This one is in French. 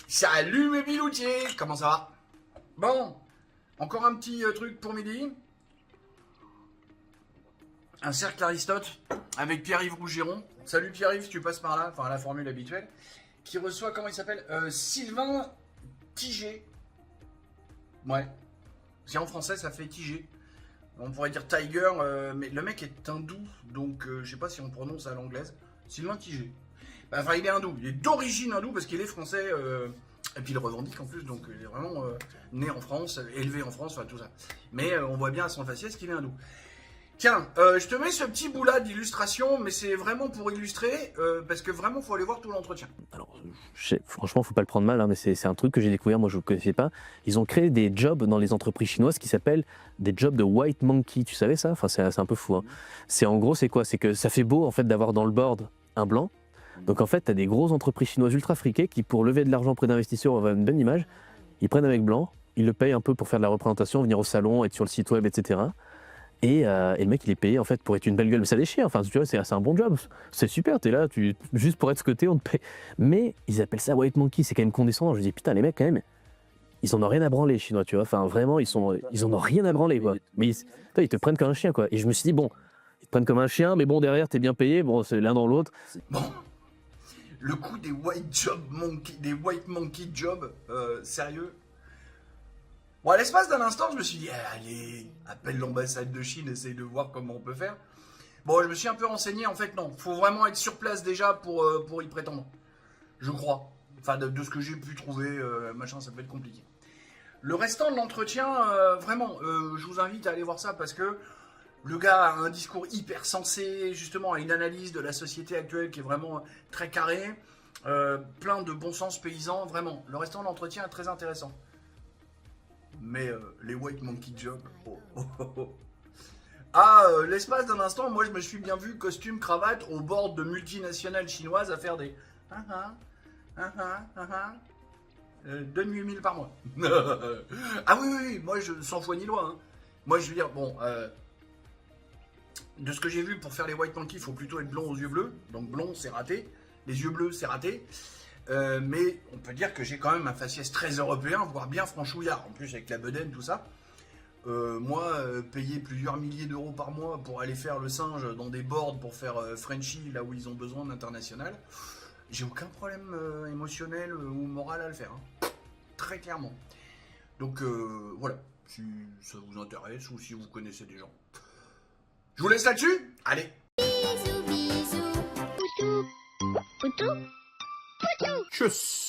Salut mes biloutiers, comment ça va? Bon, encore un petit truc pour midi. Un cercle Aristote avec Pierre-Yves Rougiron. Salut Pierre-Yves, si tu passes par là, enfin la formule habituelle. Qui reçoit, comment il s'appelle, Sylvain Tigé. Ouais, si en français ça fait Tigé. On pourrait dire Tiger, mais le mec est hindou, donc je sais pas si on prononce à l'anglaise. Sylvain Tigé. Enfin, il est hindou, il est d'origine hindoue parce qu'il est français, et puis il revendique en plus, donc il est vraiment né en France, élevé en France, enfin tout ça. Mais on voit bien à son faciès qu'il est hindou. Tiens, je te mets ce petit bout-là d'illustration, mais c'est vraiment pour illustrer, parce que vraiment, faut aller voir tout l'entretien. Alors, franchement, faut pas le prendre mal, hein, mais c'est un truc que j'ai découvert, moi je ne connaissais pas. Ils ont créé des jobs dans les entreprises chinoises qui s'appellent des jobs de white monkey. Tu savais ça? Enfin, c'est un peu fou. Hein. C'est en gros, c'est quoi? C'est que ça fait beau en fait d'avoir dans le board un blanc. Donc en fait, tu as des grosses entreprises chinoises ultra friquées qui, pour lever de l'argent auprès d'investisseurs, avoir une bonne image, ils prennent un mec blanc, ils le payent un peu pour faire de la représentation, venir au salon, être sur le site web, etc. Et le mec, il est payé en fait pour être une belle gueule. Mais ça déchire, enfin, tu vois, c'est un bon job. C'est super, t'es là, juste pour être scoté, on te paye. Mais ils appellent ça white monkey, c'est quand même condescendant. Je dis, putain, les mecs, quand même, ils en ont rien à branler, les Chinois, tu vois. Enfin, vraiment, ils en ont rien à branler, quoi. Mais ils te prennent comme un chien, quoi. Et je me suis dit, bon, ils te prennent comme un chien, mais bon, derrière, t'es bien payé, bon, c'est l'un dans l'autre. Bon, le coup des white monkey jobs, sérieux. Bon, à l'espace d'un instant, je me suis dit, allez, appelle l'ambassade de Chine, essaye de voir comment on peut faire. Bon, je me suis un peu renseigné, en fait, non. Faut vraiment être sur place déjà pour y prétendre. Je crois. Enfin, de ce que j'ai pu trouver, machin, ça peut être compliqué. Le restant de l'entretien, vraiment, je vous invite à aller voir ça parce que le gars a un discours hyper sensé, justement, a une analyse de la société actuelle qui est vraiment très carrée, plein de bon sens paysan, vraiment. Le restant de l'entretien est très intéressant. Mais les white monkey jobs, oh, oh, oh, oh. Ah, l'espace d'un instant, moi je me suis bien vu costume, cravate, au bord de multinationales chinoises à faire des... Donne 8000 par mois. Ah oui, oui, oui, moi je sans foi ni loi. Hein. Moi je veux dire, bon, de ce que j'ai vu pour faire les white monkey, il faut plutôt être blond aux yeux bleus. Donc blond, c'est raté. Les yeux bleus, c'est raté. Mais on peut dire que j'ai quand même un faciès très européen, voire bien franchouillard. En plus, avec la bedaine, tout ça. Moi, payer plusieurs milliers d'euros par mois pour aller faire le singe dans des boards pour faire Frenchy, là où ils ont besoin d'international, j'ai aucun problème émotionnel ou moral à le faire. Hein. Très clairement. Donc voilà, si ça vous intéresse ou si vous connaissez des gens. Je vous laisse là-dessus. Allez. Bisous, bisous. Poutou. Poutou. Poutou. Tchuss.